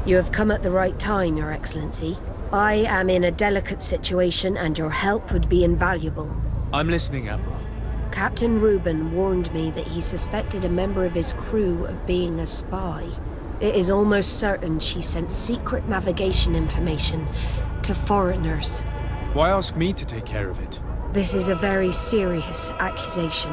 You have come at the right time, Your Excellency. I am in a delicate situation and your help would be invaluable. I'm listening, Admiral. Captain Reuben warned me that he suspected a member of his crew of being a spy. It is almost certain she sent secret navigation information to foreigners. Why ask me to take care of it? This is a very serious accusation.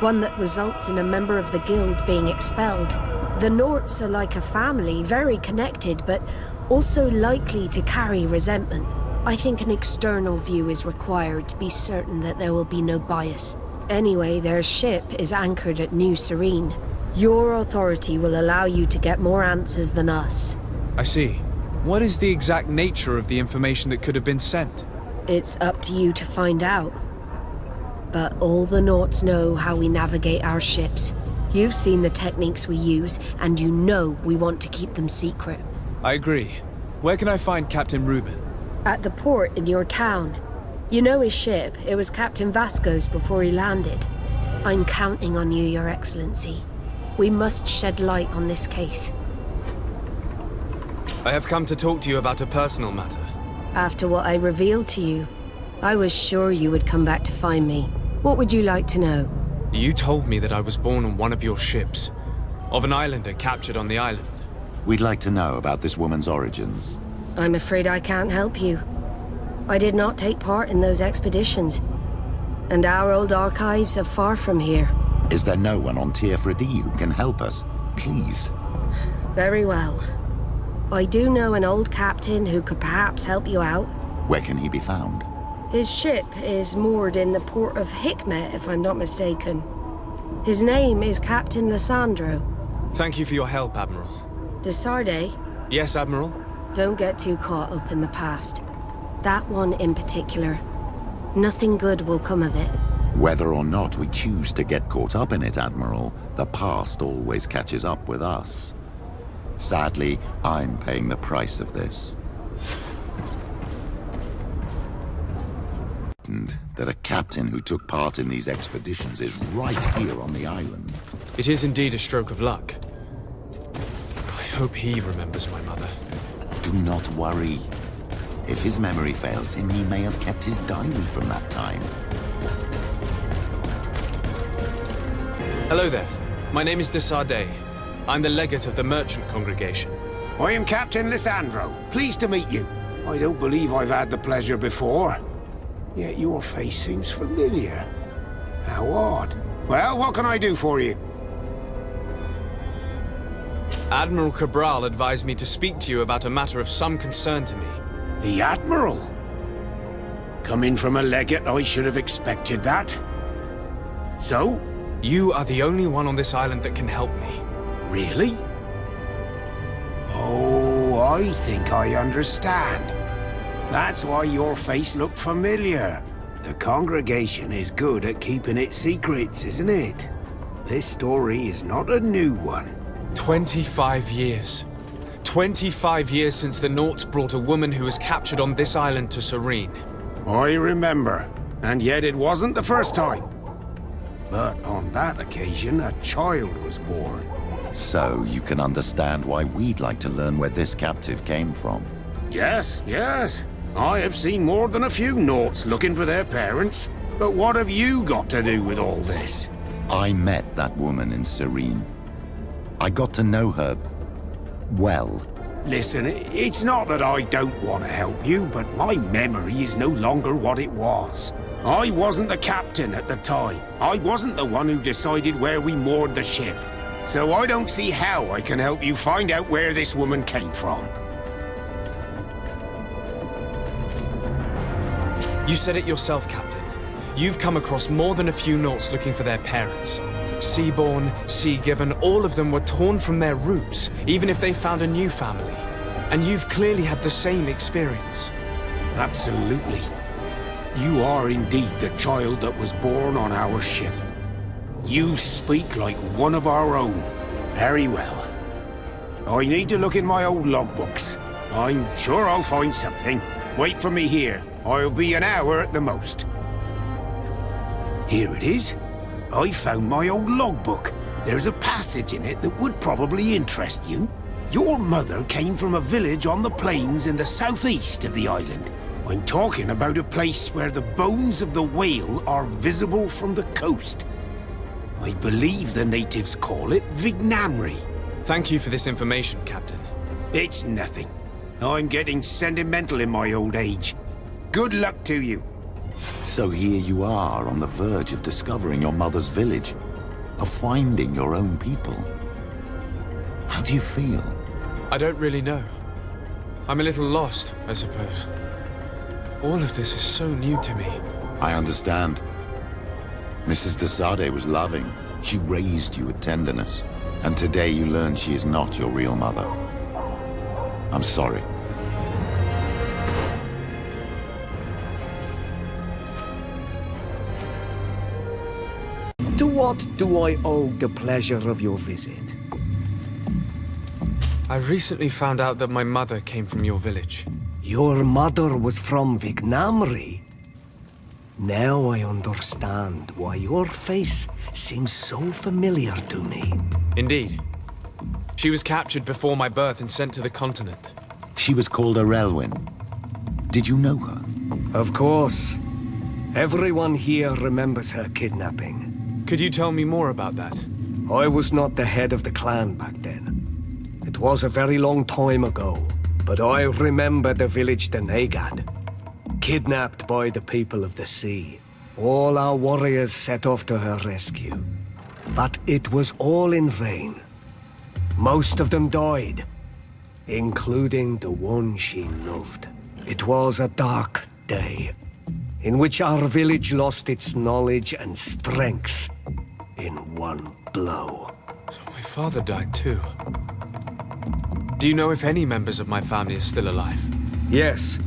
One that results in a member of the Guild being expelled. The Norts are like a family, very connected, but also likely to carry resentment. I think an external view is required to be certain that there will be no bias. Anyway, their ship is anchored at New Serene. Your authority will allow you to get more answers than us. I see. What is the exact nature of the information that could have been sent? It's up to you to find out. But all the Norts know how we navigate our ships. You've seen the techniques we use, and you know we want to keep them secret. I agree. Where can I find Captain Reuben? At the port in your town. You know his ship. It was Captain Vasco's before he landed. I'm counting on you, Your Excellency. We must shed light on this case. I have come to talk to you about a personal matter. After what I revealed to you, I was sure you would come back to find me. What would you like to know? You told me that I was born on one of your ships, of an islander captured on the island. We'd like to know about this woman's origins. I'm afraid I can't help you. I did not take part in those expeditions, and our old archives are far from here. Is there no one on TF-4D who can help us? Please. Very well. I do know an old captain who could perhaps help you out. Where can he be found? His ship is moored in the port of Hikmet, if I'm not mistaken. His name is Captain Lissandro. Thank you for your help, Admiral. De Sardet? Yes, Admiral? Don't get too caught up in the past. That one in particular. Nothing good will come of it. Whether or not we choose to get caught up in it, Admiral, the past always catches up with us. Sadly, I'm paying the price of this. That a captain who took part in these expeditions is right here on the island. It is indeed a stroke of luck. I hope he remembers my mother. Do not worry. If his memory fails him, he may have kept his diary from that time. Hello there. My name is De Sardet. I'm the legate of the merchant congregation. I am Captain Lissandro. Pleased to meet you. I don't believe I've had the pleasure before. Yet your face seems familiar. How odd. Well, what can I do for you? Admiral Cabral advised me to speak to you about a matter of some concern to me. The Admiral? Coming from a legate, I should have expected that. So? You are the only one on this island that can help me. Really? Oh, I think I understand. That's why your face looked familiar. The congregation is good at keeping its secrets, isn't it? This story is not a new one. 25 years. 25 years since the Norts brought a woman who was captured on this island to Serene. I remember, and yet it wasn't the first time. But on that occasion, a child was born. So you can understand why we'd like to learn where this captive came from. Yes, yes. I have seen more than a few Norts looking for their parents. But what have you got to do with all this? I met that woman in Serene. I got to know her well. Listen, it's not that I don't want to help you, but my memory is no longer what it was. I wasn't the captain at the time. I wasn't the one who decided where we moored the ship. So I don't see how I can help you find out where this woman came from. You said it yourself, Captain. You've come across more than a few Norts looking for their parents. Seaborn, Sea-given, all of them were torn from their roots, even if they found a new family. And you've clearly had the same experience. Absolutely. You are indeed the child that was born on our ship. You speak like one of our own. Very well. I need to look in my old logbooks. I'm sure I'll find something. Wait for me here. I'll be an hour at the most. Here it is. I found my old logbook. There's a passage in it that would probably interest you. Your mother came from a village on the plains in the southeast of the island. I'm talking about a place where the bones of the whale are visible from the coast. I believe the natives call it Vignamri. Thank you for this information, Captain. It's nothing. I'm getting sentimental in my old age. Good luck to you. So here you are on the verge of discovering your mother's village, of finding your own people. How do you feel? I don't really know. I'm a little lost, I suppose. All of this is so new to me. I understand. Mrs. de Sade was loving. She raised you with tenderness. And today you learn she is not your real mother. I'm sorry. To what do I owe the pleasure of your visit? I recently found out that my mother came from your village. Your mother was from Vignamri. Now I understand why your face seems so familiar to me. Indeed. She was captured before my birth and sent to the continent. She was called Arelwyn. Did you know her? Of course. Everyone here remembers her kidnapping. Could you tell me more about that? I was not the head of the clan back then. It was a very long time ago, but I remember the village Denegad. Kidnapped by the people of the sea. All our warriors set off to her rescue. But it was all in vain. Most of them died, including the one she loved. It was a dark day, in which our village lost its knowledge and strength in one blow. So my father died too. Do you know if any members of my family are still alive? Yes,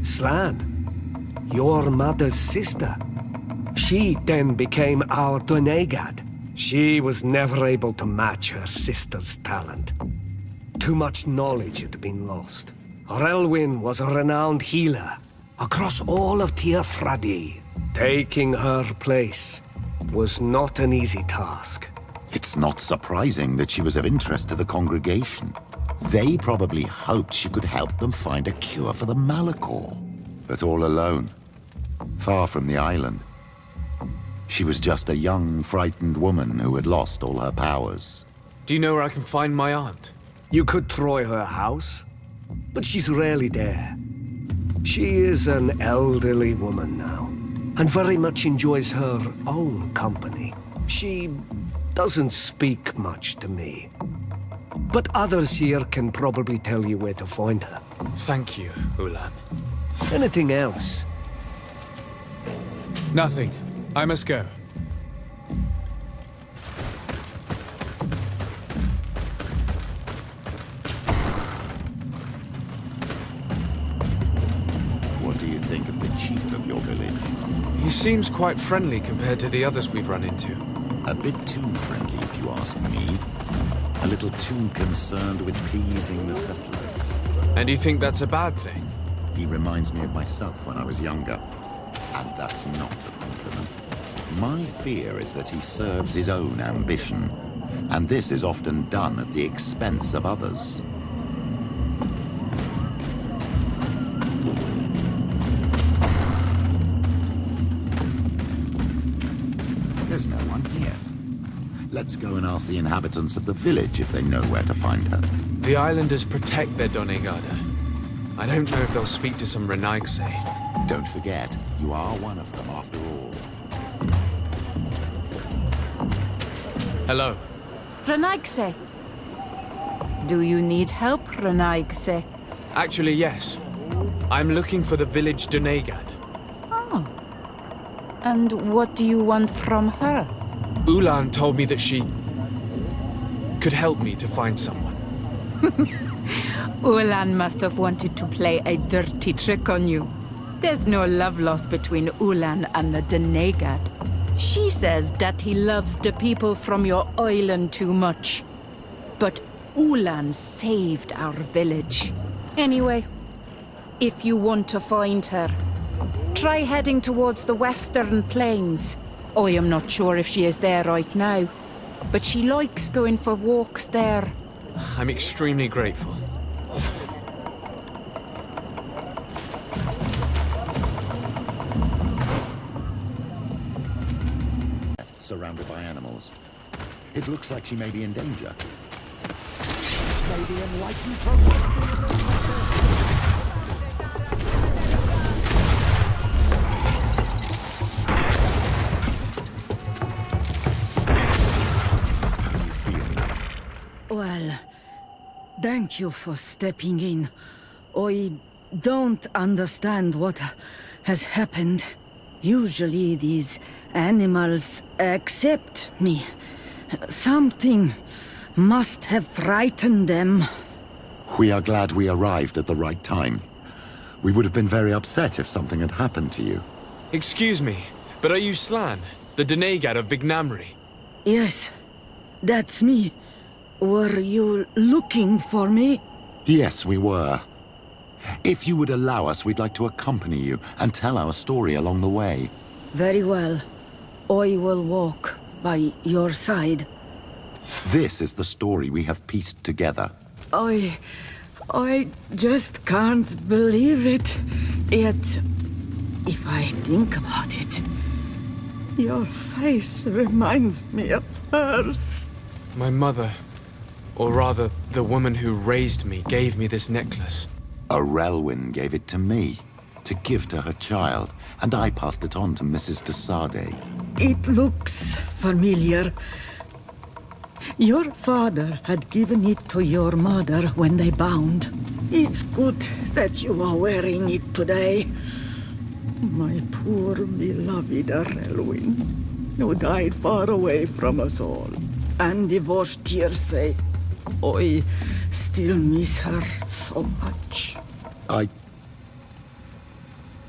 Slan, your mother's sister. She then became our Donegad. She was never able to match her sister's talent. Too much knowledge had been lost. Relwyn was a renowned healer across all of Tiafradi. Taking her place was not an easy task. It's not surprising that she was of interest to the congregation. They probably hoped she could help them find a cure for the Malachor. But all alone, far from the island. She was just a young, frightened woman who had lost all her powers. Do you know where I can find my aunt? You could try her house, but she's rarely there. She is an elderly woman now, and very much enjoys her own company. She doesn't speak much to me, but others here can probably tell you where to find her. Thank you, Ulan. Anything else? Nothing. I must go. What do you think of the chief of your village? He seems quite friendly compared to the others we've run into. A bit too friendly, if you ask me. A little too concerned with pleasing the settlers. And you think that's a bad thing? He reminds me of myself when I was younger. And that's not a compliment. My fear is that he serves his own ambition, and this is often done at the expense of others. There's no one here. Let's go and ask the inhabitants of the village if they know where to find her. The islanders protect their Donegada. I don't know if they'll speak to some Renaigse. Don't forget, you are one of them after all. Hello. Renaigse. Do you need help, Renaigse? Actually, yes. I'm looking for the village Donegad. Oh. And what do you want from her? Ulan told me that she could help me to find someone. Ulan must have wanted to play a dirty trick on you. There's no love lost between Ulan and the Donegad. She says that he loves the people from your island too much. But Ulan saved our village. Anyway, if you want to find her, try heading towards the western plains. I am not sure if she is there right now, but she likes going for walks there. I'm extremely grateful. Surrounded by animals. It looks like she may be in danger. May the enlightened protect. How do you feel? Well, thank you for stepping in. I don't understand what has happened. Usually these animals accept me. Something must have frightened them. We are glad we arrived at the right time. We would have been very upset if something had happened to you. Excuse me, but are you Slan, the Denegad of Vignamri? Yes, that's me. Were you looking for me? Yes, we were. If you would allow us, we'd like to accompany you and tell our story along the way. Very well. I will walk by your side. This is the story we have pieced together. I just can't believe it. Yet, if I think about it, your face reminds me of hers. My mother, or rather, the woman who raised me, gave me this necklace. A Relwyn gave it to me, to give to her child, and I passed it on to Mrs. de Sade. It looks familiar. Your father had given it to your mother when they bound. It's good that you are wearing it today. My poor beloved Relwyn, who died far away from us all, and divorced Tirce. I still miss her so much.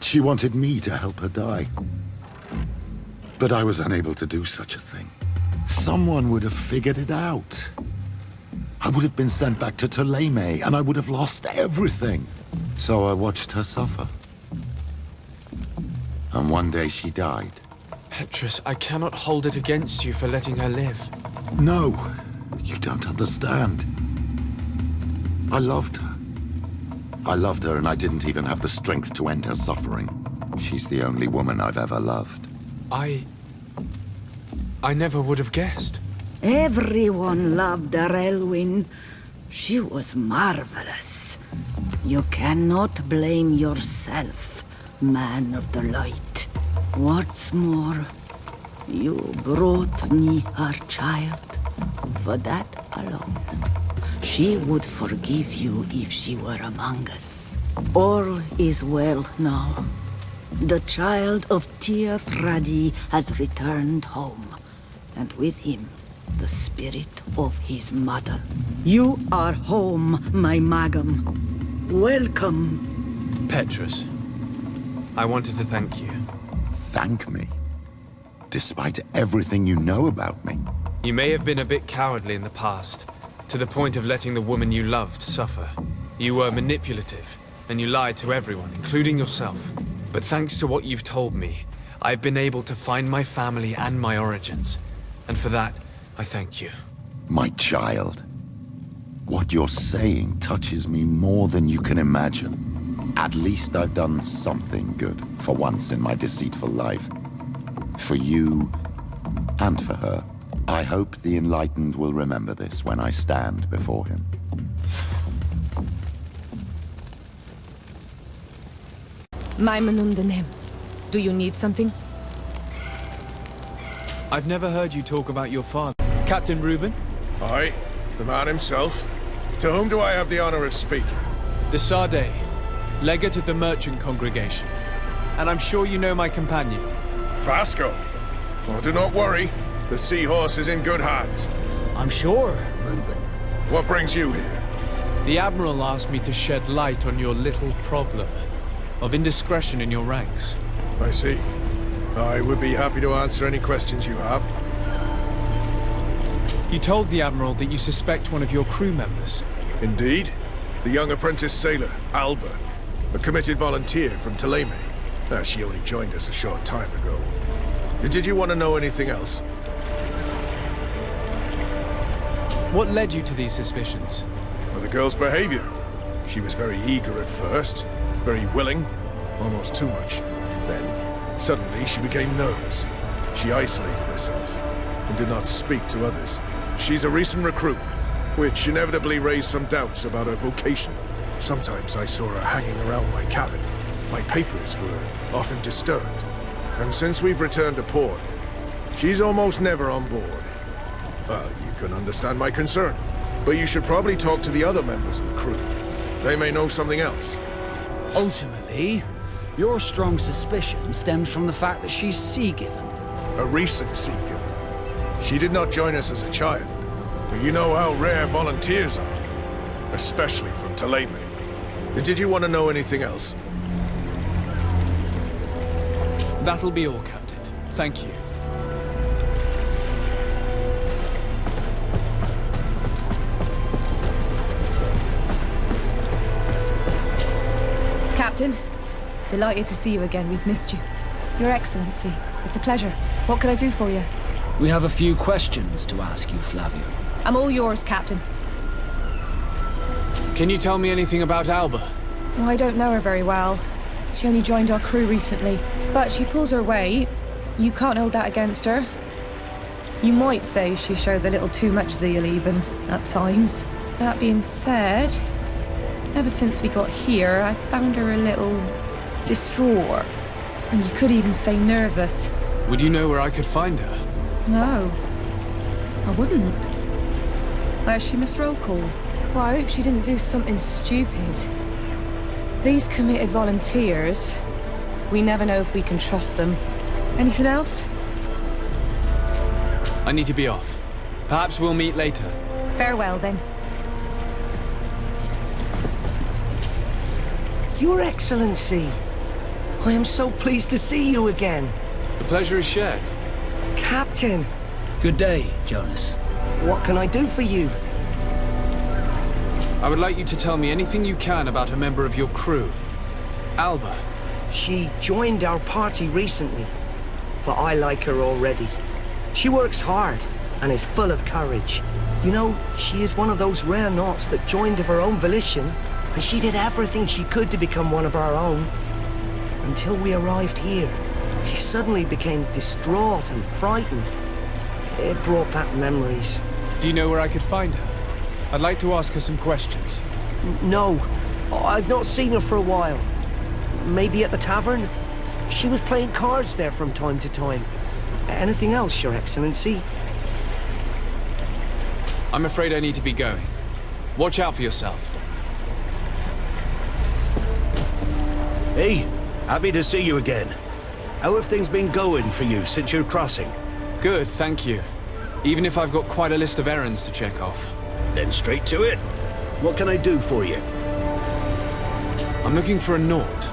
She wanted me to help her die. But I was unable to do such a thing. Someone would have figured it out. I would have been sent back to Ptolemy, and I would have lost everything. So I watched her suffer. And one day she died. Petrus, I cannot hold it against you for letting her live. No, you don't understand. I loved her. I loved her, and I didn't even have the strength to end her suffering. She's the only woman I've ever loved. I never would have guessed. Everyone loved Relwyn. She was marvelous. You cannot blame yourself, man of the light. What's more, you brought me her child. For that alone, she would forgive you if she were among us. All is well now. The child of Tir Fradi has returned home, and with him, the spirit of his mother. You are home, my Magam. Welcome. Petrus, I wanted to thank you. Thank me? Despite everything you know about me? You may have been a bit cowardly in the past, to the point of letting the woman you loved suffer. You were manipulative, and you lied to everyone, including yourself. But thanks to what you've told me, I've been able to find my family and my origins. And for that, I thank you. My child. What you're saying touches me more than you can imagine. At least I've done something good, for once in my deceitful life. For you, and for her. I hope the Enlightened will remember this when I stand before him. Maimunundanem, do you need something? I've never heard you talk about your father. Captain Reuben? Aye, the man himself. To whom do I have the honor of speaking? De Sade, legate of the merchant congregation. And I'm sure you know my companion. Vasco. Oh, do not worry. The seahorse is in good hands. I'm sure, Reuben. What brings you here? The Admiral asked me to shed light on your little problem of indiscretion in your ranks. I see. I would be happy to answer any questions you have. You told the Admiral that you suspect one of your crew members. Indeed. The young apprentice sailor, Alba. A committed volunteer from Ptolemy. She only joined us a short time ago. Did you want to know anything else? What led you to these suspicions? Well, the girl's behavior. She was very eager at first, very willing, almost too much. Then, suddenly, she became nervous. She isolated herself and did not speak to others. She's a recent recruit, which inevitably raised some doubts about her vocation. Sometimes I saw her hanging around my cabin. My papers were often disturbed. And since we've returned to port, she's almost never on board. Well, you can understand my concern, but you should probably talk to the other members of the crew. They may know something else. Ultimately, your strong suspicion stems from the fact that she's sea-given. A recent sea-given. She did not join us as a child, but you know how rare volunteers are, especially from Thélème. Did you want to know anything else? That'll be all, Captain. Thank you. Captain, delighted to see you again. We've missed you. Your Excellency, it's a pleasure. What can I do for you? We have a few questions to ask you, Flavio. I'm all yours, Captain. Can you tell me anything about Alba? Oh, I don't know her very well. She only joined our crew recently. But she pulls her weight. You can't hold that against her. You might say she shows a little too much zeal even, at times. That being said, ever since we got here, I found her a little distraught. You could even say nervous. Would you know where I could find her? No, I wouldn't. Where's she missed roll call? Well, I hope she didn't do something stupid. These committed volunteers, we never know if we can trust them. Anything else? I need to be off. Perhaps we'll meet later. Farewell, then. Your Excellency, I am so pleased to see you again. The pleasure is shared. Captain, Good day, Jonas. what can I do for you? I would like you to tell me anything you can about a member of your crew. Alba. She joined our party recently, but I like her already. She works hard and is full of courage. You know, she is one of those rare naughts that joined of her own volition, and she did everything she could to become one of our own. Until we arrived here, she suddenly became distraught and frightened. It brought back memories. Do you know where I could find her? I'd like to ask her some questions. No, I've not seen her for a while. Maybe at the tavern? She was playing cards there from time to time. Anything else, Your Excellency? I'm afraid I need to be going. Watch out for yourself. Hey, happy to see you again. How have things been going for you since your crossing? Good, thank you. Even if I've got quite a list of errands to check off. Then straight to it. What can I do for you? I'm looking for a Naut.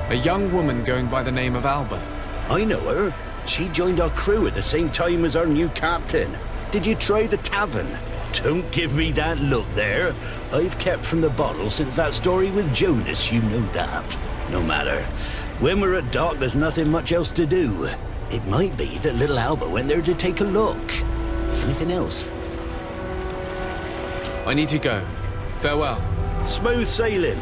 A young woman going by the name of Alba. I know her. She joined our crew at the same time as our new captain. Did you try the tavern? Don't give me that look there. I've kept from the bottle since that story with Jonas, you know that. No matter. When we're at dock, there's nothing much else to do. It might be that little Alba went there to take a look. Anything else? I need to go. Farewell. Smooth sailing.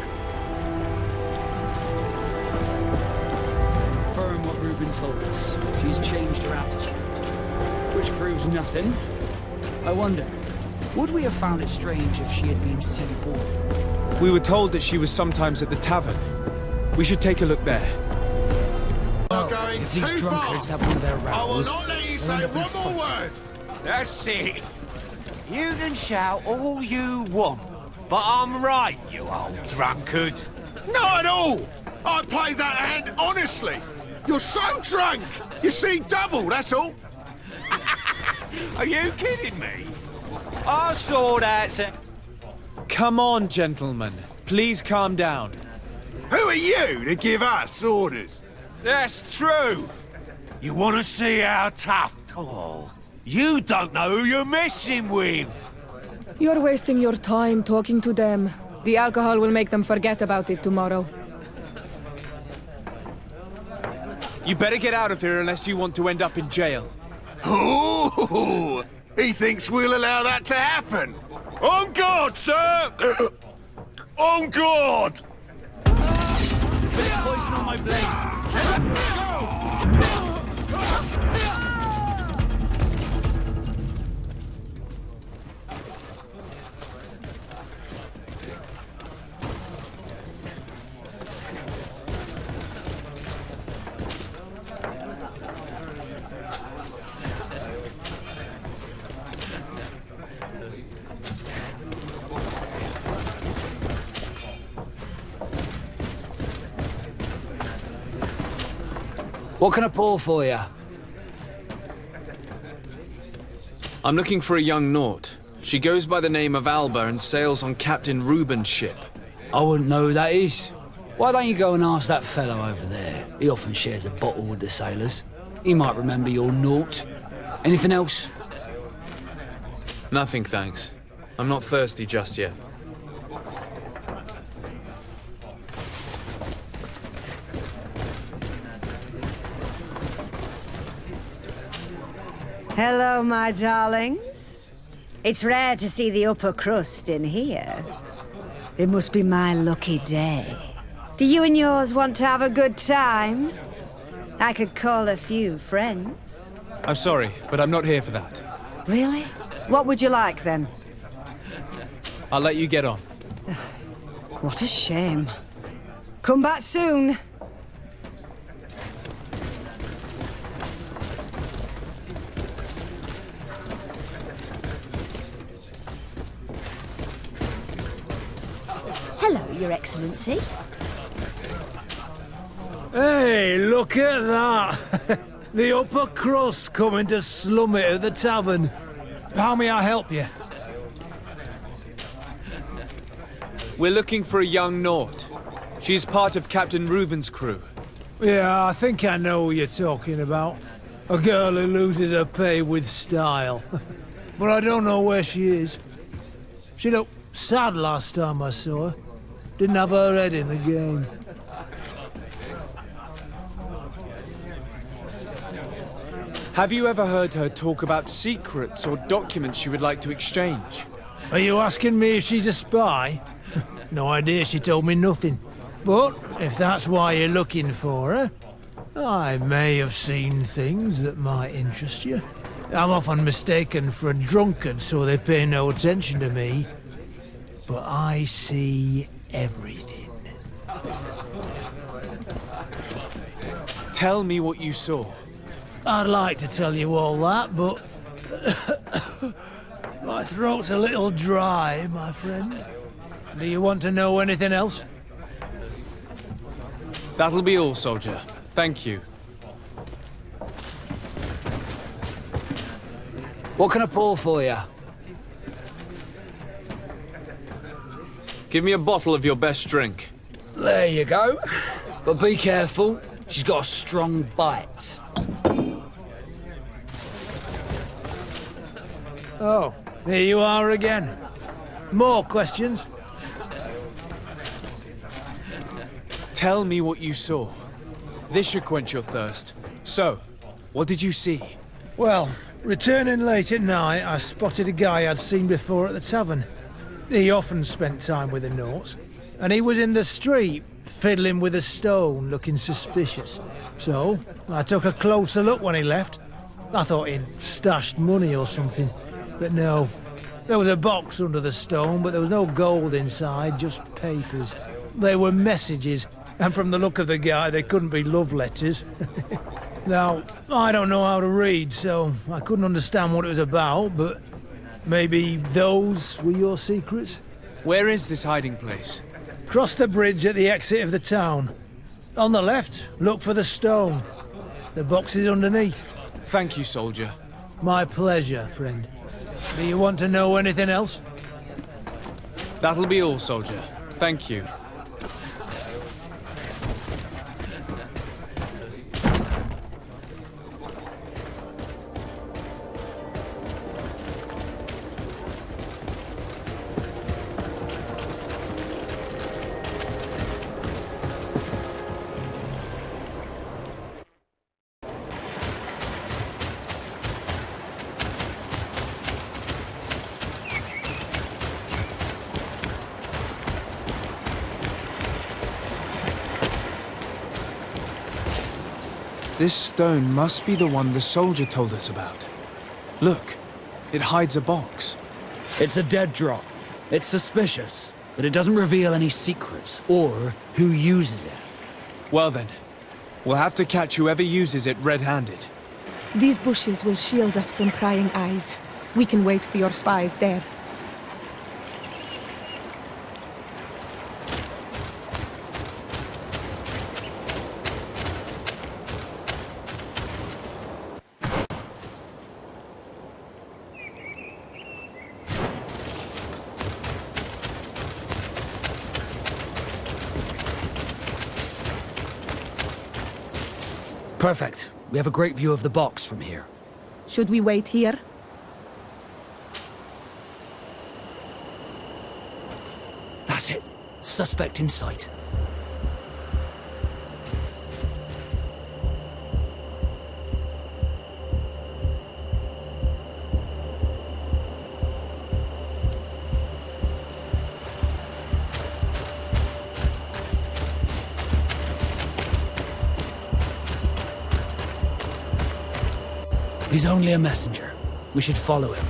Confirm what Reuben told us. She's changed her attitude. Which proves nothing. I wonder, would we have found it strange if she had been sea-born? We were told that she was sometimes at the tavern. We should take a look there. If these drunkards have one of their revels, I will not let you they'll say end up one in more fight. word. That's it. You can shout all you want, but I'm right, you old drunkard. Not at all! I played that hand honestly. You're so drunk, you see double, that's all. Are you kidding me? I saw that. Come on, gentlemen. Please calm down. Who are you to give us orders? That's true. You want to see how tough? Oh, you don't know who you're messing with. You're wasting your time talking to them. The alcohol will make them forget about it tomorrow. You better get out of here unless you want to end up in jail. Ooh, He thinks we'll allow that to happen. On guard, sir! On guard! There's poison on my blade. What can I pour for you? I'm looking for a young Naut. She goes by the name of Alba and sails on Captain Reuben's ship. I wouldn't know who that is. Why don't you go and ask that fellow over there? He often shares a bottle with the sailors. He might remember your Naut. Anything else? Nothing, thanks. I'm not thirsty just yet. Hello, my darlings. It's rare to see the upper crust in here. It must be my lucky day. Do you and yours want to have a good time? I could call a few friends. I'm sorry, but I'm not here for that. Really? What would you like, then? I'll let you get on. What a shame. Come back soon. Hello, Your Excellency. Hey, look at that! The upper crust coming to slum it at the tavern. How may I help you? We're looking for a young Naut. She's part of Captain Reuben's crew. Yeah, I think I know what you're talking about. A girl who loses her pay with style. But I don't know where she is. She looked sad last time I saw her. Didn't have her head in the game. Have you ever heard her talk about secrets or documents she would like to exchange? Are you asking me if she's a spy? No idea, she told me nothing. But if that's why you're looking for her, I may have seen things that might interest you. I'm often mistaken for a drunkard, so they pay no attention to me. But I see everything. Tell me what you saw. I'd like to tell you all that, but my throat's a little dry, my friend. Do you want to know anything else? That'll be all, soldier. Thank you. What can I pour for you? Give me a bottle of your best drink. There you go. But be careful. She's got a strong bite. Oh, here you are again. More questions? Tell me what you saw. This should quench your thirst. So, what did you see? Well, returning late at night, I spotted a guy I'd seen before at the tavern. He often spent time with the Nauts, and he was in the street, fiddling with a stone, looking suspicious. So, I took a closer look when he left. I thought he'd stashed money or something, but no. There was a box under the stone, but there was no gold inside, just papers. They were messages, and from the look of the guy, they couldn't be love letters. Now, I don't know how to read, so I couldn't understand what it was about, but maybe those were your secrets? Where is this hiding place? Cross the bridge at the exit of the town. On the left, look for the stone. The box is underneath. Thank you, soldier. My pleasure, friend. Do you want to know anything else? That'll be all, soldier. Thank you. This stone must be the one the soldier told us about. Look, it hides a box. It's a dead drop. It's suspicious, but it doesn't reveal any secrets or who uses it. Well then, we'll have to catch whoever uses it red-handed. These bushes will shield us from prying eyes. We can wait for your spies there. Perfect. We have a great view of the box from here. Should we wait here? That's it. Suspect in sight. He's only a messenger. We should follow him.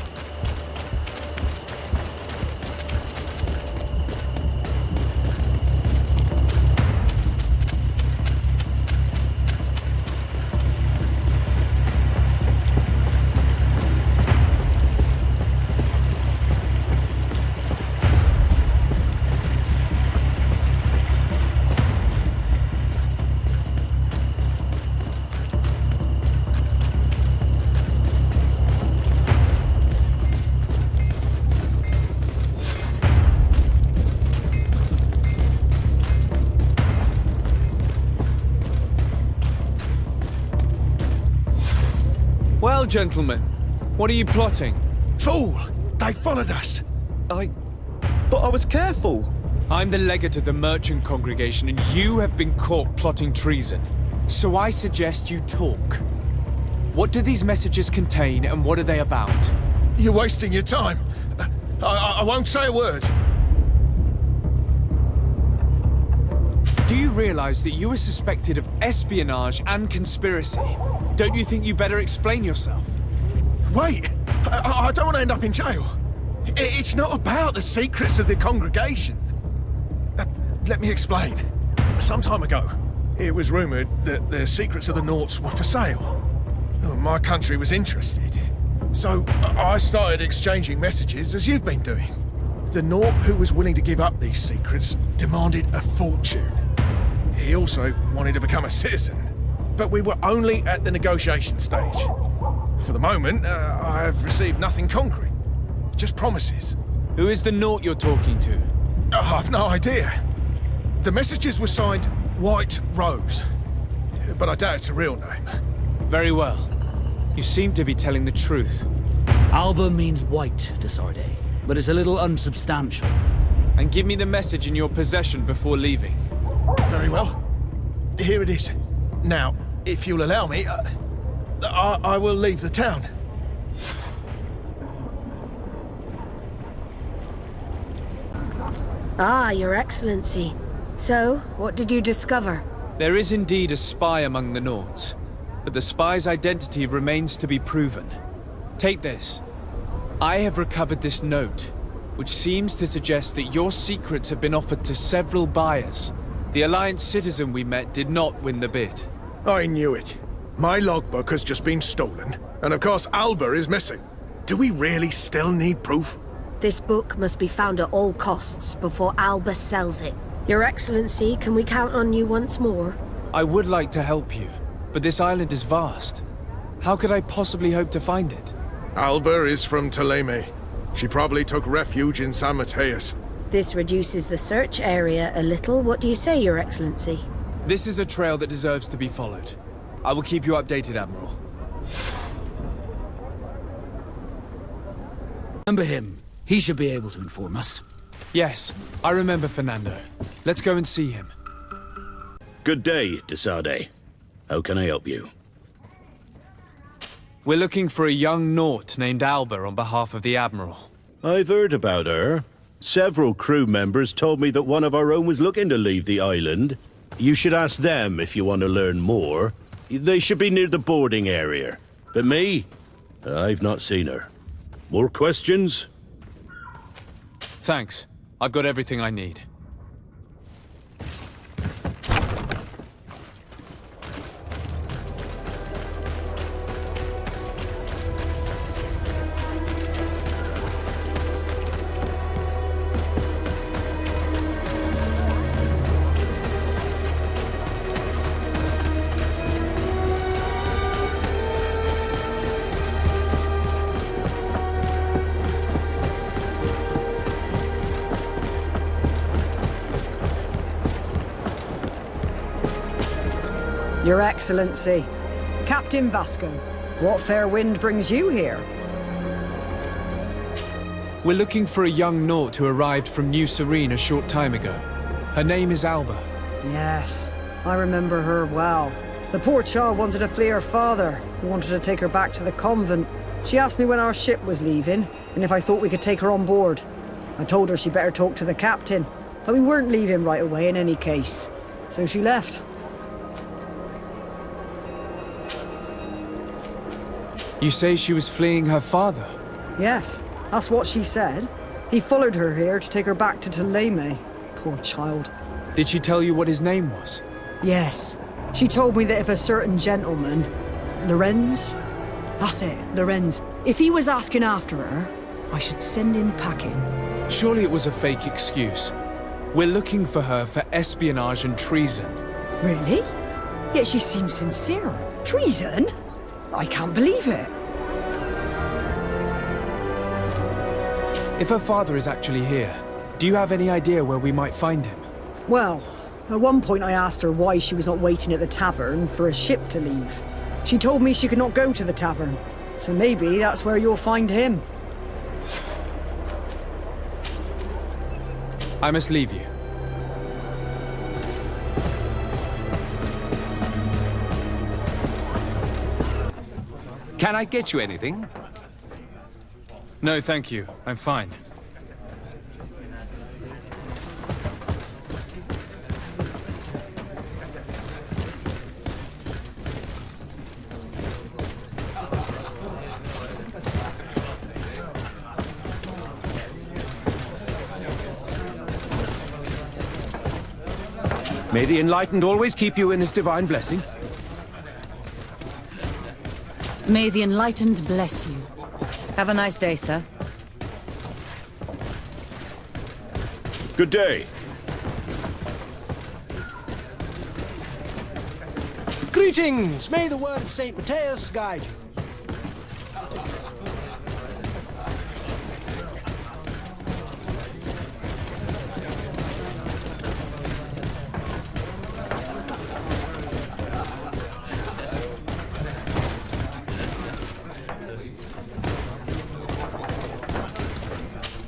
Well, gentlemen, what are you plotting? Fool! They followed us! But I was careful! I'm the legate of the merchant congregation, and you have been caught plotting treason. So I suggest you talk. What do these messages contain, and what are they about? You're wasting your time. I won't say a word. Do you realize that you are suspected of espionage and conspiracy? Don't you think you better explain yourself? Wait! I don't want to end up in jail. It's not about the secrets of the congregation. Let me explain. Some time ago, it was rumoured that the secrets of the Nauts were for sale. My country was interested. So I started exchanging messages as you've been doing. The Naut who was willing to give up these secrets demanded a fortune. He also wanted to become a citizen. But we were only at the negotiation stage. For the moment, I have received nothing concrete. Just promises. Who is the Naut you're talking to? I've no idea. The messages were signed White Rose. But I doubt it's a real name. Very well. You seem to be telling the truth. Alba means white, Desarde, but it's a little unsubstantial. And give me the message in your possession before leaving. Very well. Here it is. Now, if you'll allow me, I will leave the town. Ah, Your Excellency. So, what did you discover? There is indeed a spy among the Nauts, but the spy's identity remains to be proven. Take this. I have recovered this note, which seems to suggest that your secrets have been offered to several buyers. The Alliance citizen we met did not win the bid. I knew it. My logbook has just been stolen, and of course Alba is missing. Do we really still need proof? This book must be found at all costs before Alba sells it. Your Excellency, can we count on you once more? I would like to help you, but this island is vast. How could I possibly hope to find it? Alba is from Ptolemy. She probably took refuge in San Mateus. This reduces the search area a little. What do you say, Your Excellency? This is a trail that deserves to be followed. I will keep you updated, Admiral. Remember him. He should be able to inform us. Yes, I remember Fernando. Let's go and see him. Good day, Desarde. How can I help you? We're looking for a young Naut named Alba on behalf of the Admiral. I've heard about her. Several crew members told me that one of our own was looking to leave the island. You should ask them if you want to learn more. They should be near the boarding area. But me? I've not seen her. More questions? Thanks. I've got everything I need. Your Excellency, Captain Vasco, what fair wind brings you here? We're looking for a young Naut who arrived from New Serene a short time ago. Her name is Alba. Yes, I remember her well. The poor child wanted to flee her father, who wanted to take her back to the convent. She asked me when our ship was leaving, and if I thought we could take her on board. I told her she'd better talk to the captain, but we weren't leaving right away in any case. So she left. You say she was fleeing her father? Yes, that's what she said. He followed her here to take her back to Theleme. Poor child. Did she tell you what his name was? Yes. She told me that if a certain gentleman, Lorenz? That's it, Lorenz. If he was asking after her, I should send him packing. Surely it was a fake excuse. We're looking for her for espionage and treason. Really? Yet she seems sincere. Treason? I can't believe it. If her father is actually here, do you have any idea where we might find him? Well, at one point I asked her why she was not waiting at the tavern for a ship to leave. She told me she could not go to the tavern, so maybe that's where you'll find him. I must leave you. Can I get you anything? No, thank you. I'm fine. May the Enlightened always keep you in his divine blessing. May the Enlightened bless you. Have a nice day, sir. Good day. Greetings! May the word of St. Matthias guide you.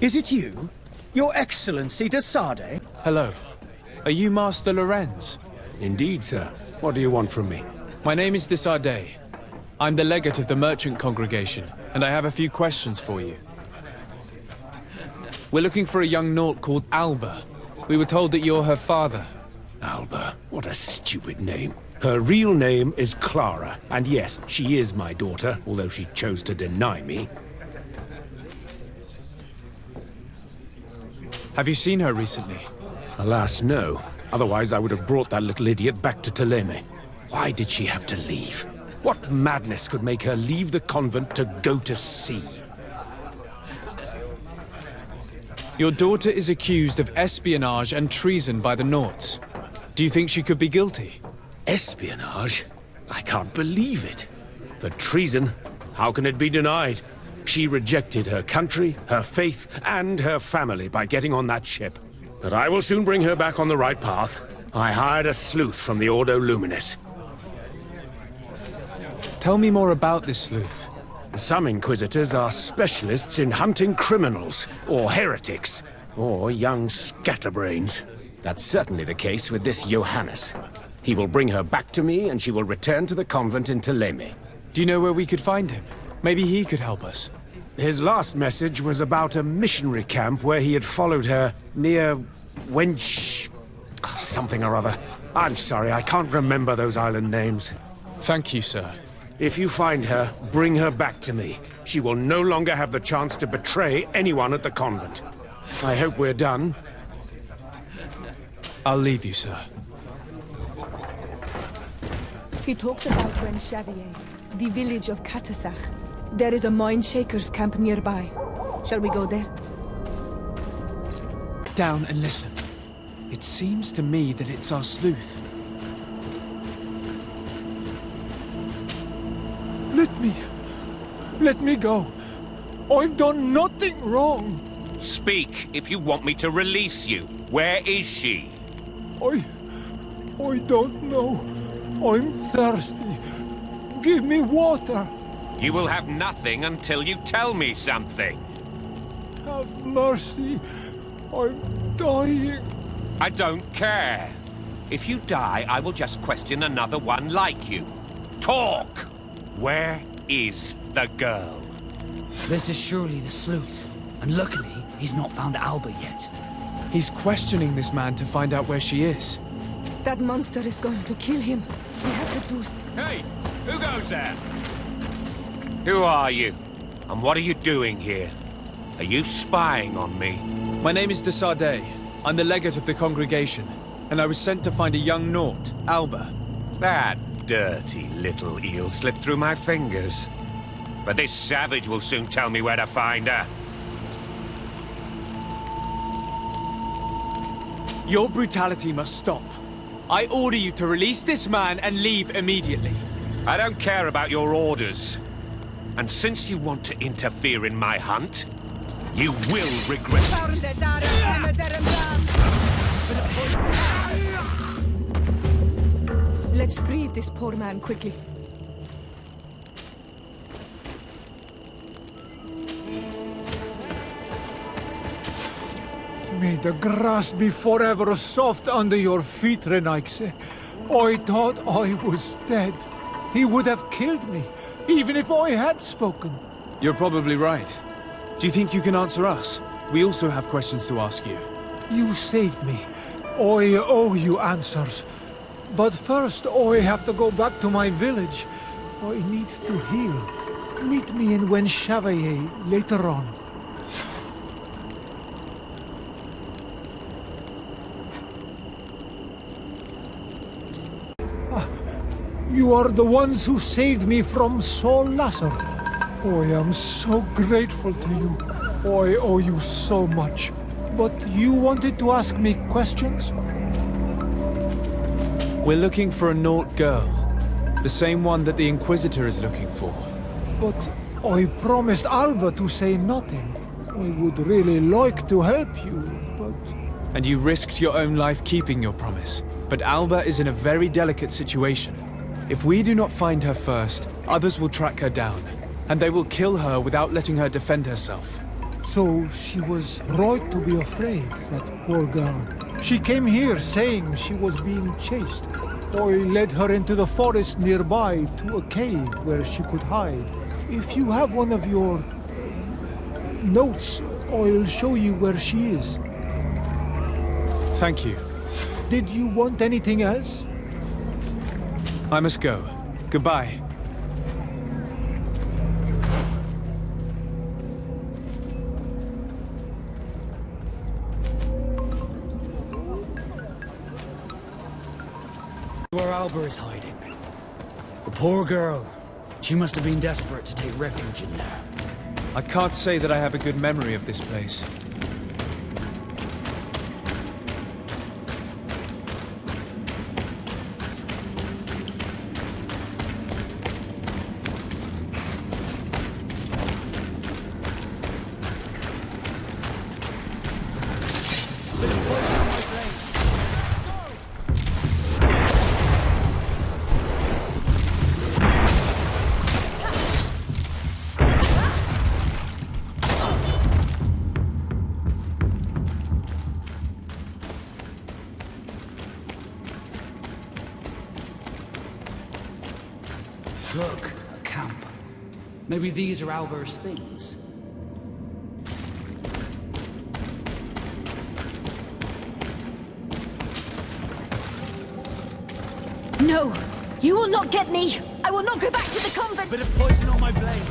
Is it you? Your Excellency de Sade? Hello. Are you Master Lorenz? Indeed, sir. What do you want from me? My name is de Sade. I'm the legate of the merchant congregation, and I have a few questions for you. We're looking for a young Naut called Alba. We were told that you're her father. Alba. What a stupid name. Her real name is Clara, and yes, she is my daughter, although she chose to deny me. Have you seen her recently? Alas, no. Otherwise, I would have brought that little idiot back to Theleme. Why did she have to leave? What madness could make her leave the convent to go to sea? Your daughter is accused of espionage and treason by the Nauts. Do you think she could be guilty? Espionage? I can't believe it. But treason? How can it be denied? She rejected her country, her faith, and her family by getting on that ship. But I will soon bring her back on the right path. I hired a sleuth from the Ordo Luminis. Tell me more about this sleuth. Some inquisitors are specialists in hunting criminals, or heretics, or young scatterbrains. That's certainly the case with this Johannes. He will bring her back to me, and she will return to the convent in Theleme. Do you know where we could find him? Maybe he could help us. His last message was about a missionary camp where he had followed her near something or other. I'm sorry, I can't remember those island names. Thank you, sir. If you find her, bring her back to me. She will no longer have the chance to betray anyone at the convent. I hope we're done. I'll leave you, sir. He talks about when Xavier, the village of Katasach. There is a mine shaker's camp nearby. Shall we go there? Down and listen. It seems to me that it's our sleuth. Let me go. I've done nothing wrong. Speak if you want me to release you. Where is she? I don't know. I'm thirsty. Give me water. You will have nothing until you tell me something. Have mercy. I'm dying. I don't care. If you die, I will just question another one like you. Talk! Where is the girl? This is surely the sleuth. And luckily, he's not found Alba yet. He's questioning this man to find out where she is. That monster is going to kill him. We have to do... Hey! Who goes there? Who are you? And what are you doing here? Are you spying on me? My name is de Sardet. I'm the legate of the congregation, and I was sent to find a young Naut, Alba. That dirty little eel slipped through my fingers. But this savage will soon tell me where to find her. Your brutality must stop. I order you to release this man and leave immediately. I don't care about your orders. And since you want to interfere in my hunt, you will regret it. Let's free this poor man quickly. May the grass be forever soft under your feet, Renaigse. I thought I was dead. He would have killed me, even if I had spoken. You're probably right. Do you think you can answer us? We also have questions to ask you. You saved me. I owe you answers. But first, I have to go back to my village. I need to heal. Meet me in Wen Chevalier later on. You are the ones who saved me from Saul Lasser. I am so grateful to you. I owe you so much. But you wanted to ask me questions? We're looking for a Naut girl. The same one that the Inquisitor is looking for. But I promised Alba to say nothing. I would really like to help you, but... And you risked your own life keeping your promise. But Alba is in a very delicate situation. If we do not find her first, others will track her down. And they will kill her without letting her defend herself. So she was right to be afraid, that poor girl. She came here saying she was being chased. I led her into the forest nearby to a cave where she could hide. If you have one of your notes, I'll show you where she is. Thank you. Did you want anything else? I must go. Goodbye. Where Alba is hiding. The poor girl. She must have been desperate to take refuge in there. I can't say that I have a good memory of this place. Look, a camp. Maybe these are Alba's things. No! You will not get me! will not go back to the convent! Bit of poison on my blade.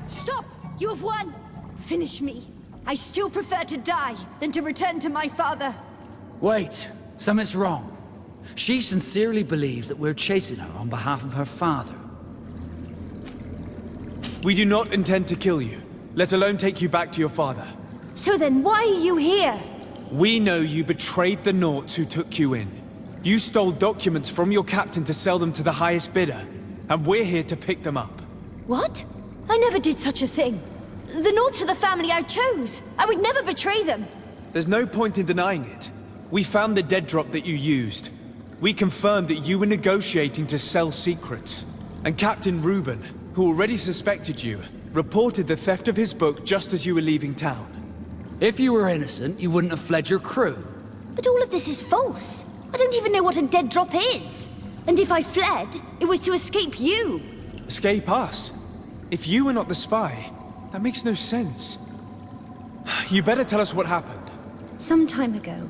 Stop! You have won! Finish me. I still prefer to die than to return to my father. Wait, something's wrong. She sincerely believes that we're chasing her on behalf of her father. We do not intend to kill you, let alone take you back to your father. So then why are you here? We know you betrayed the Nauts who took you in. You stole documents from your captain to sell them to the highest bidder, and we're here to pick them up. What? I never did such a thing. The Nauts are the family I chose. I would never betray them. There's no point in denying it. We found the dead drop that you used. We confirmed that you were negotiating to sell secrets. And Captain Reuben, who already suspected you, reported the theft of his book just as you were leaving town. If you were innocent, you wouldn't have fled your crew. But all of this is false. I don't even know what a dead drop is. And if I fled, it was to escape you. Escape us? If you were not the spy, that makes no sense. You better tell us what happened. Some time ago,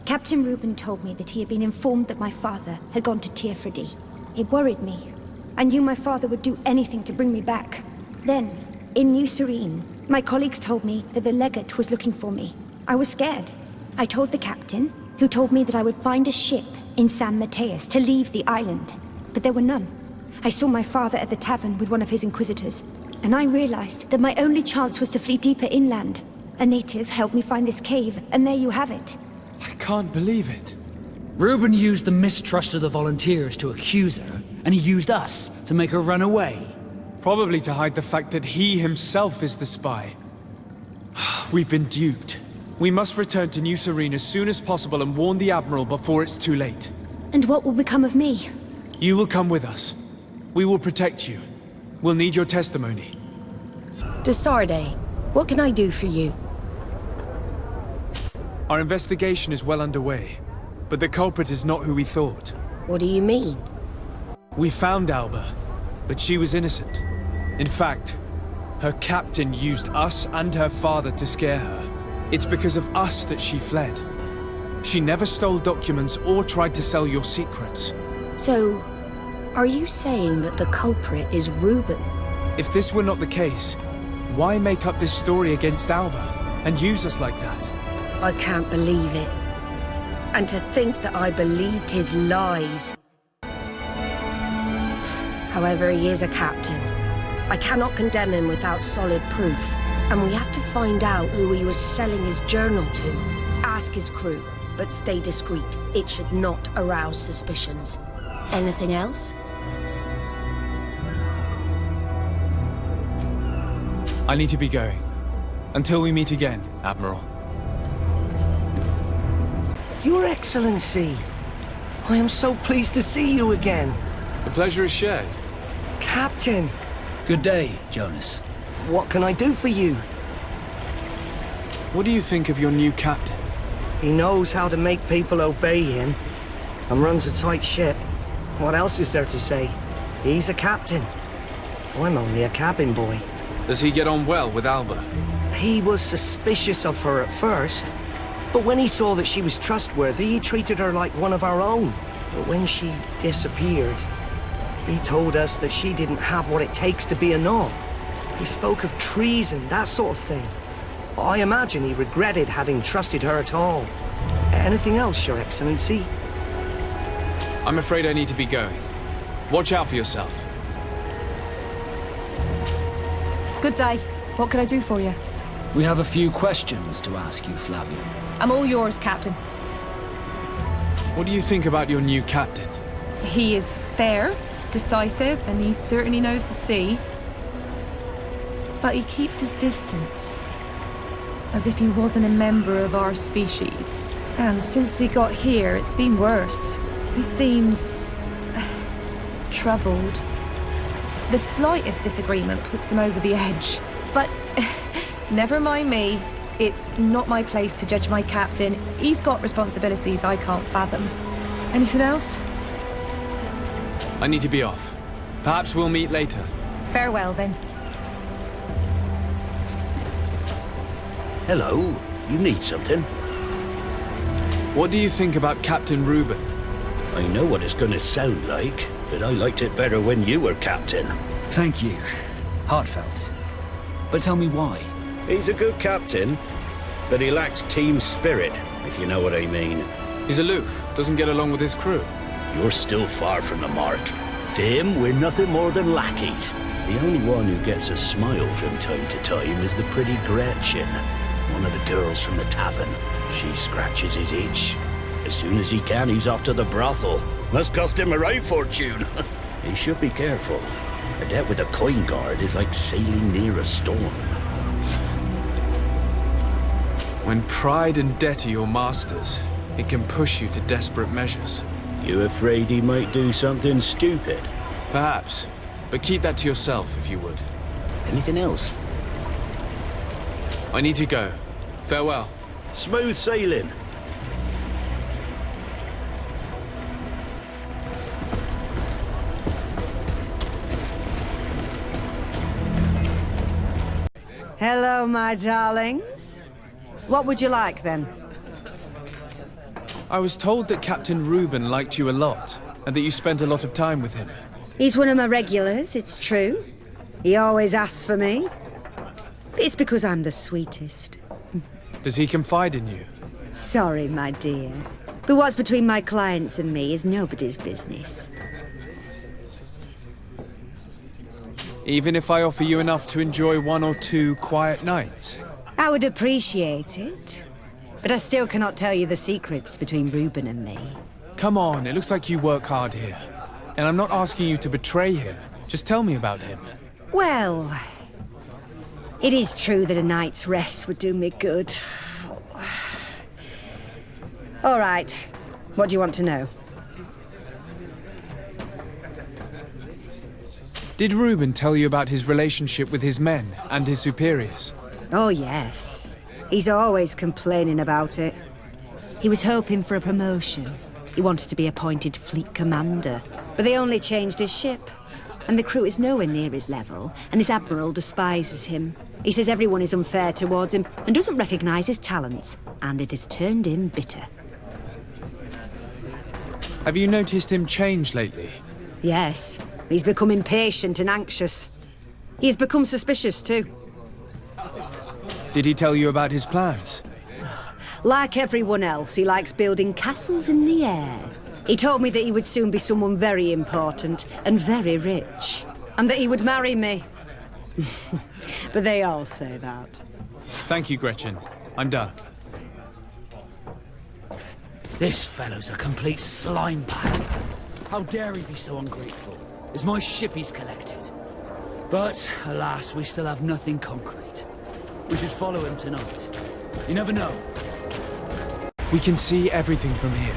Captain Reuben told me that he had been informed that my father had gone to Teerfredy. It worried me. I knew my father would do anything to bring me back. Then, in New Serene, my colleagues told me that the legate was looking for me. I was scared. I told the captain, who told me that I would find a ship in San Mateus to leave the island. But there were none. I saw my father at the tavern with one of his inquisitors, and I realized that my only chance was to flee deeper inland. A native helped me find this cave, and there you have it. I can't believe it. Reuben used the mistrust of the volunteers to accuse her, and he used us to make her run away. Probably to hide the fact that he himself is the spy. We've been duped. We must return to New Serene as soon as possible and warn the Admiral before it's too late. And what will become of me? You will come with us. We will protect you. We'll need your testimony. Desarde, what can I do for you? Our investigation is well underway, but the culprit is not who we thought. What do you mean? We found Alba, but she was innocent. In fact, her captain used us and her father to scare her. It's because of us that she fled. She never stole documents or tried to sell your secrets. So, are you saying that the culprit is Reuben? If this were not the case, why make up this story against Alba and use us like that? I can't believe it. And to think that I believed his lies. However, he is a captain. I cannot condemn him without solid proof. And we have to find out who he was selling his journal to. Ask his crew, but stay discreet. It should not arouse suspicions. Anything else? I need to be going. Until we meet again, Admiral. Your Excellency, I am so pleased to see you again. The pleasure is shared. Captain. Good day, Jonas. What can I do for you? What do you think of your new captain? He knows how to make people obey him, and runs a tight ship. What else is there to say? He's a captain. I'm only a cabin boy. Does he get on well with Alba? He was suspicious of her at first, but when he saw that she was trustworthy, he treated her like one of our own. But when she disappeared, he told us that she didn't have what it takes to be a Naut. He spoke of treason, that sort of thing. I imagine he regretted having trusted her at all. Anything else, Your Excellency? I'm afraid I need to be going. Watch out for yourself. Good day. What can I do for you? We have a few questions to ask you, Flavio. I'm all yours, Captain. What do you think about your new captain? He is fair, decisive, and he certainly knows the sea. But he keeps his distance. As if he wasn't a member of our species. And since we got here, it's been worse. He seems... troubled. The slightest disagreement puts him over the edge. But never mind me. It's not my place to judge my captain. He's got responsibilities I can't fathom. Anything else? I need to be off. Perhaps we'll meet later. Farewell, then. Hello. You need something? What do you think about Captain Reuben? I know what it's gonna sound like, but I liked it better when you were captain. Thank you. Heartfelt. But tell me why. He's a good captain, but he lacks team spirit, if you know what I mean. He's aloof, doesn't get along with his crew. You're still far from the mark. To him, we're nothing more than lackeys. The only one who gets a smile from time to time is the pretty Gretchen, one of the girls from the tavern. She scratches his itch. As soon as he can, he's off to the brothel. Must cost him a right fortune. He should be careful. A debt with a coin guard is like sailing near a storm. When pride and debt are your masters, it can push you to desperate measures. You afraid he might do something stupid? Perhaps, but keep that to yourself if you would. Anything else? I need to go. Farewell. Smooth sailing. Hello, my darlings. What would you like, then? I was told that Captain Reuben liked you a lot, and that you spent a lot of time with him. He's one of my regulars, it's true. He always asks for me. But it's because I'm the sweetest. Does he confide in you? Sorry, my dear. But what's between my clients and me is nobody's business. Even if I offer you enough to enjoy 1 or 2 quiet nights? I would appreciate it. But I still cannot tell you the secrets between Reuben and me. Come on, it looks like you work hard here. And I'm not asking you to betray him. Just tell me about him. Well, it is true that a night's rest would do me good. All right. What do you want to know? Did Reuben tell you about his relationship with his men and his superiors? Oh, yes. He's always complaining about it. He was hoping for a promotion. He wanted to be appointed fleet commander. But they only changed his ship. And the crew is nowhere near his level, and his admiral despises him. He says everyone is unfair towards him and doesn't recognize his talents, and it has turned him bitter. Have you noticed him change lately? Yes. He's become impatient and anxious. He has become suspicious, too. Did he tell you about his plans? Like everyone else, he likes building castles in the air. He told me that he would soon be someone very important and very rich, and that he would marry me. But they all say that. Thank you, Gretchen. I'm done. This fellow's a complete slime bag. How dare he be so ungrateful? It's my ship he's collected. But, alas, we still have nothing concrete. We should follow him tonight. You never know. We can see everything from here.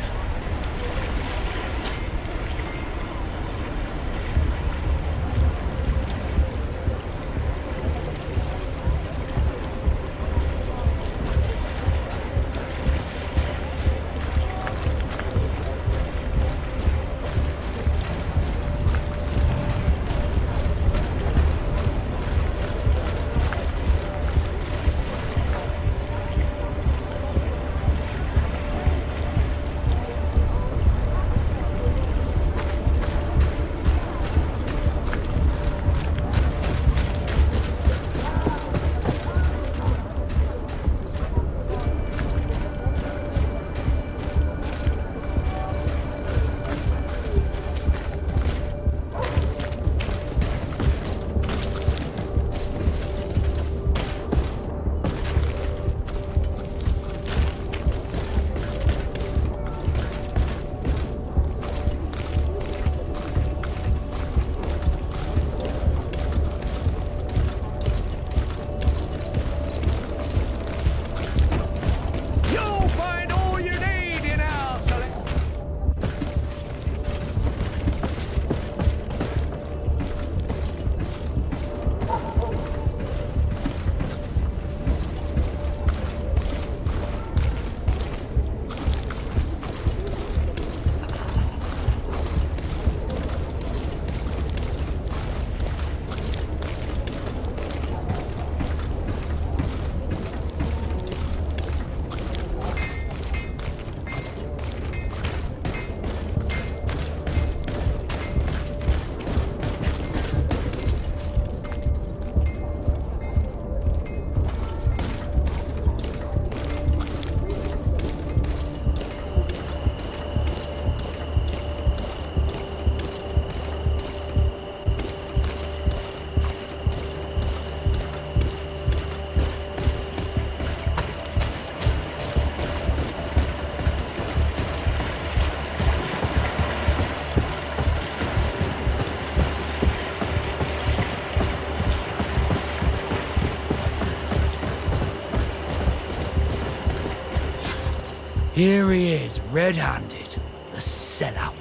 Here he is, red-handed. The sellout.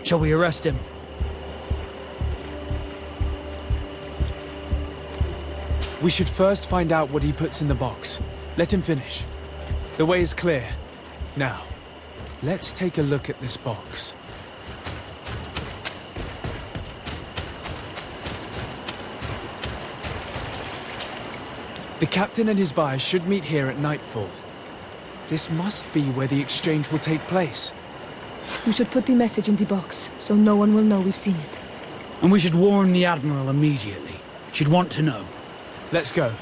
Shall we arrest him? We should first find out what he puts in the box. Let him finish. The way is clear. Now, let's take a look at this box. The captain and his buyer should meet here at nightfall. This must be where the exchange will take place. We should put the message in the box, so no one will know we've seen it. And we should warn the Admiral immediately. She'd want to know. Let's go.